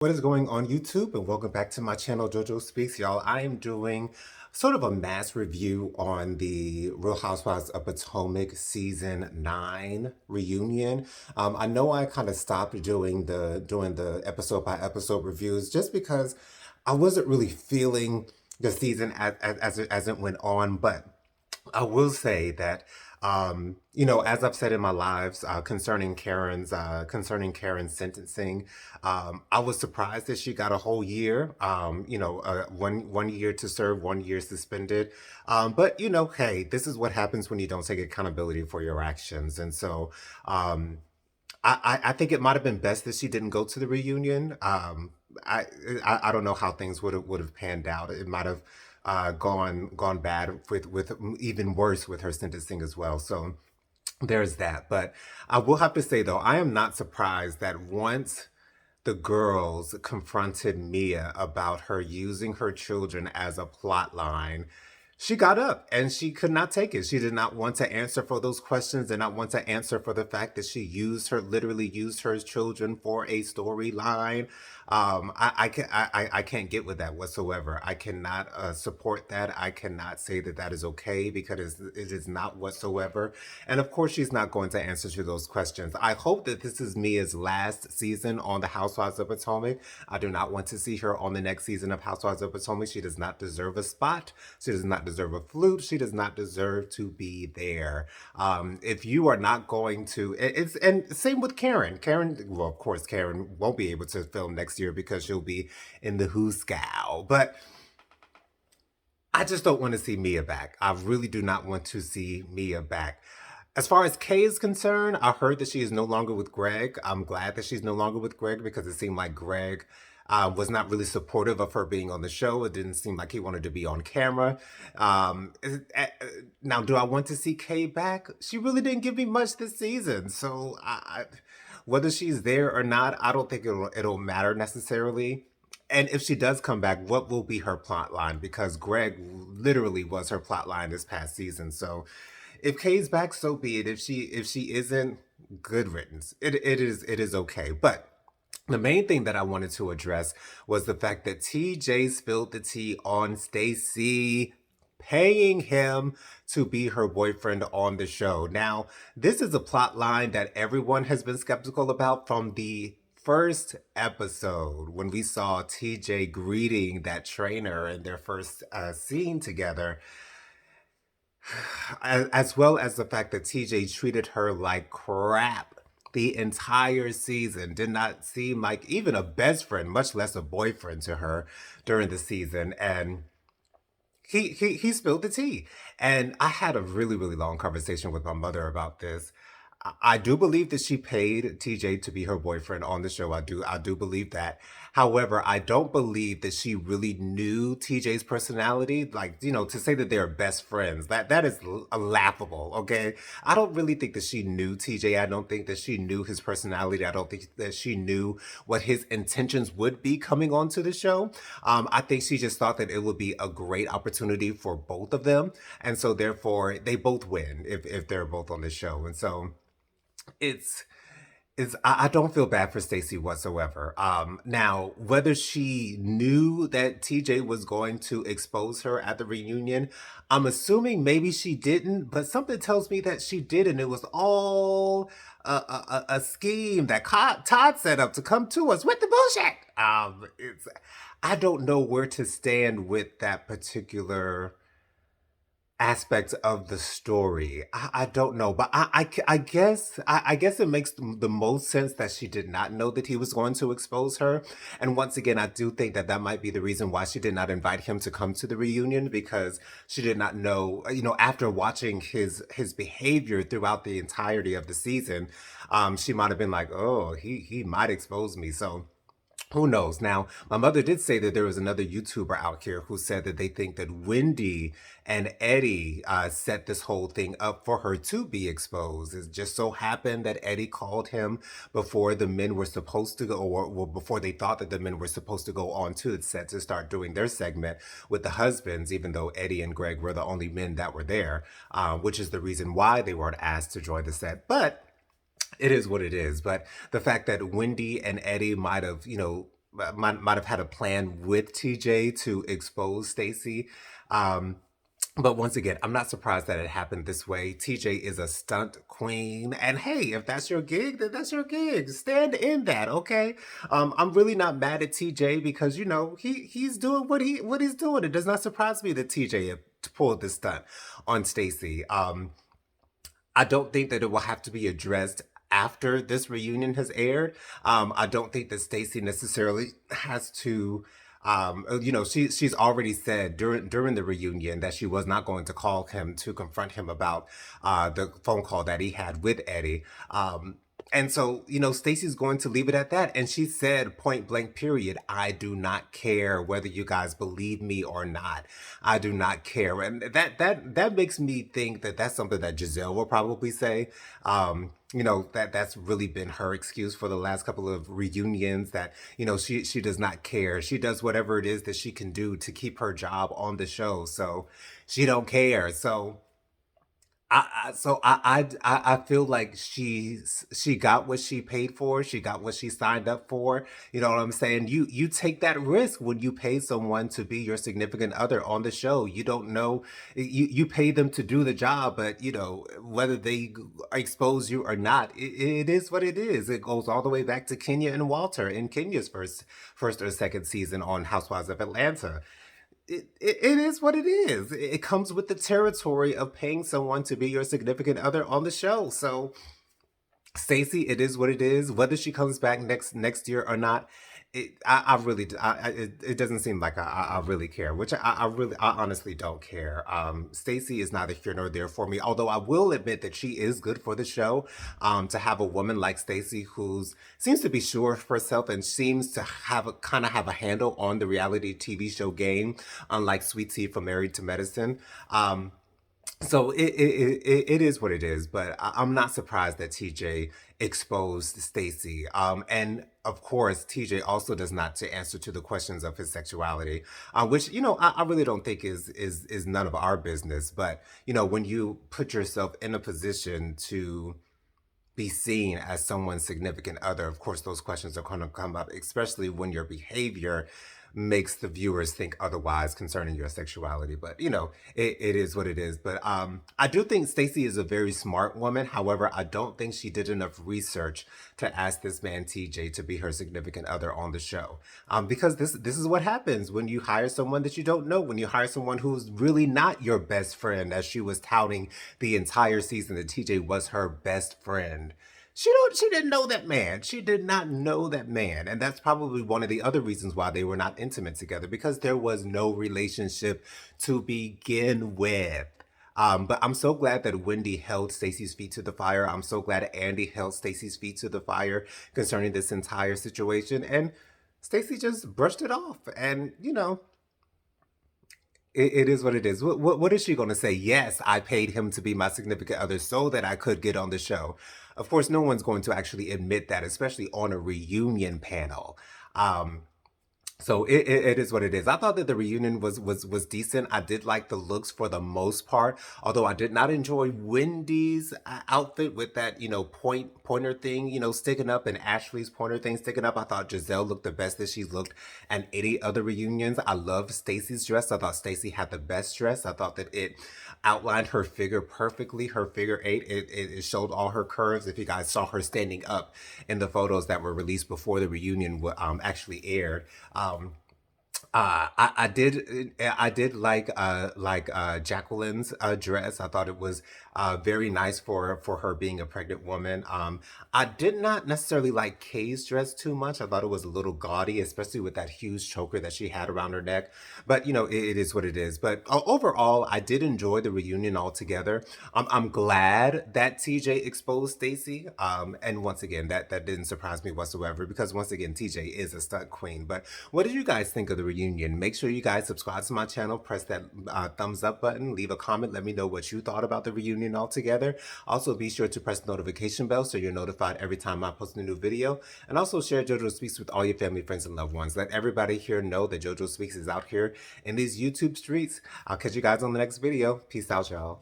What is going on YouTube, and welcome back to my channel JoJo Speaks, y'all. I am doing sort of a mass review on the Real Housewives of Potomac season 9 reunion. I know I kind of stopped doing the episode by episode reviews just because I wasn't really feeling the season as it went on, but I will say that, as I've said in my lives concerning Karen's sentencing, I was surprised that she got a whole year. One year to serve, 1 year suspended. But hey, this is what happens when you don't take accountability for your actions, and so um, I think it might have been best that she didn't go to the reunion. I, I don't know how things would have panned out. It might have gone bad with even worse with her sentencing as well. So there's that. But I will have to say though, I am not surprised that once the girls confronted Mia about her using her children as a plot line, she got up and she could not take it. She did not want to answer for those questions, did not want to answer for the fact that she literally used her children for a storyline. I can't get with that whatsoever. I cannot support that. I cannot say that that is okay because it is not whatsoever. And of course, she's not going to answer to those questions. I hope that this is Mia's last season on the Housewives of Potomac. I do not want to see her on the next season of Housewives of Potomac. She does not deserve a spot. She does not deserve a flute. She does not deserve to be there. If you are not going to, and same with Karen. Well, of course, Karen won't be able to film next year because she'll be in the Who Scow. But I just don't want to see Mia back. I really do not want to see Mia back. As far as Kay is concerned, I heard that she is no longer with Greg. I'm glad that she's no longer with Greg because it seemed like Greg was not really supportive of her being on the show. It didn't seem like he wanted to be on camera. Now, do I want to see Kay back? She really didn't give me much this season. So whether she's there or not, I don't think it'll matter necessarily. And if she does come back, what will be her plot line? Because Greg literally was her plot line this past season. So if Kay's back, so be it. If she isn't, good riddance. It is okay. But the main thing that I wanted to address was the fact that TJ spilled the tea on Stacy paying him to be her boyfriend on the show. Now, this is a plot line that everyone has been skeptical about from the first episode when we saw TJ greeting that trainer in their first scene together, as well as the fact that TJ treated her like crap the entire season, did not seem like even a best friend, much less a boyfriend to her during the season. And he spilled the tea. And I had a really, really long conversation with my mother about this. I do believe that she paid TJ to be her boyfriend on the show. I do believe that. However, I don't believe that she really knew TJ's personality. Like, to say that they're best friends, that is laughable, okay? I don't really think that she knew TJ. I don't think that she knew his personality. I don't think that she knew what his intentions would be coming onto the show. I think she just thought that it would be a great opportunity for both of them. And so therefore they both win if they're both on the show. And so it's I don't feel bad for Stacey whatsoever. Now, whether she knew that TJ was going to expose her at the reunion, I'm assuming maybe she didn't, but something tells me that she did, and it was all a scheme that Todd set up to come to us with the bullshit. I don't know where to stand with that particular aspects of the story. I don't know, but I guess it makes the most sense that she did not know that he was going to expose her. And once again, I do think that that might be the reason why she did not invite him to come to the reunion, because she did not know, after watching his behavior throughout the entirety of the season, she might have been like, oh, he might expose me. So who knows? Now, my mother did say that there was another YouTuber out here who said that they think that Wendy and Eddie set this whole thing up for her to be exposed. It just so happened that Eddie called him before the men were supposed to go, or well, before they thought that the men were supposed to go on to the set to start doing their segment with the husbands, even though Eddie and Greg were the only men that were there, which is the reason why they weren't asked to join the set. But it is what it is. But the fact that Wendy and Eddie might have, might have had a plan with TJ to expose Stacey. Um, but once again, I'm not surprised that it happened this way. TJ is a stunt queen, and hey, if that's your gig, then that's your gig. Stand in that, okay? I'm really not mad at TJ because he's doing what he's doing. It does not surprise me that TJ pulled this stunt on Stacey. I don't think that it will have to be addressed after this reunion has aired. I don't think that Stacey necessarily has to. She's already said during the reunion that she was not going to call him to confront him about the phone call that he had with Eddie. And so, Stacey's going to leave it at that. And she said point blank, period, I do not care whether you guys believe me or not. I do not care. And that makes me think that that's something that Giselle will probably say. That's really been her excuse for the last couple of reunions, that, she does not care. She does whatever it is that she can do to keep her job on the show. So she don't care. So I feel like she got what she paid for. She got what she signed up for. You know what I'm saying? You take that risk when you pay someone to be your significant other on the show. You don't know, you pay them to do the job, but whether they expose you or not, it is what it is. It goes all the way back to Kenya and Walter in Kenya's first or second season on Housewives of Atlanta. It is what it is. It comes with the territory of paying someone to be your significant other on the show. So Stacey, it is what it is. Whether she comes back next year or not, I really, it doesn't seem like I really care. Which I honestly don't care. Stacey is neither here nor there for me. Although I will admit that she is good for the show. To have a woman like Stacey who seems to be sure of herself and seems to kind of have a handle on the reality TV show game, unlike Sweet Tea from Married to Medicine. So it is what it is, but I'm not surprised that TJ exposed Stacey. And of course, TJ also does not to answer to the questions of his sexuality, which I really don't think is none of our business. But when you put yourself in a position to be seen as someone's significant other, of course, those questions are going to come up, especially when your behavior makes the viewers think otherwise concerning your sexuality. But it is what it is. But I do think Stacey is a very smart woman. However, I don't think she did enough research to ask this man TJ to be her significant other on the show. Because this is what happens when you hire someone that you don't know, when you hire someone who's really not your best friend, as she was touting the entire season that TJ was her best friend. She didn't know that man. She did not know that man. And that's probably one of the other reasons why they were not intimate together, because there was no relationship to begin with. But I'm so glad that Wendy held Stacey's feet to the fire. I'm so glad Andy held Stacey's feet to the fire concerning this entire situation. And Stacey just brushed it off. And, it is what it is. What is she going to say? Yes, I paid him to be my significant other so that I could get on the show. Of course, no one's going to actually admit that, especially on a reunion panel. So it is what it is. I thought that the reunion was decent. I did like the looks for the most part, although I did not enjoy Wendy's outfit with that pointer thing sticking up, and Ashley's pointer thing sticking up. I thought Giselle looked the best that she's looked at any other reunions. I love Stacey's dress. I thought Stacey had the best dress. I thought that it outlined her figure perfectly. Her figure eight. It showed all her curves. If you guys saw her standing up in the photos that were released before the reunion actually aired. I did like Jacqueline's dress. I thought it was very nice for her being a pregnant woman. I did not necessarily like Kay's dress too much. I thought it was a little gaudy, especially with that huge choker that she had around her neck. But it is what it is. But overall, I did enjoy the reunion altogether. I'm glad that TJ exposed Stacey. And once again, that didn't surprise me whatsoever, because once again, TJ is a stunt queen. But what did you guys think of the reunion? Make sure you guys subscribe to my channel, press that thumbs up button, leave a comment, let me know what you thought about the reunion altogether. Also, be sure to press the notification bell so you're notified every time I post a new video. And also share JoJo Speaks with all your family, friends, and loved ones. Let everybody here know that JoJo Speaks is out here in these YouTube streets. I'll catch you guys on the next video. Peace out, y'all.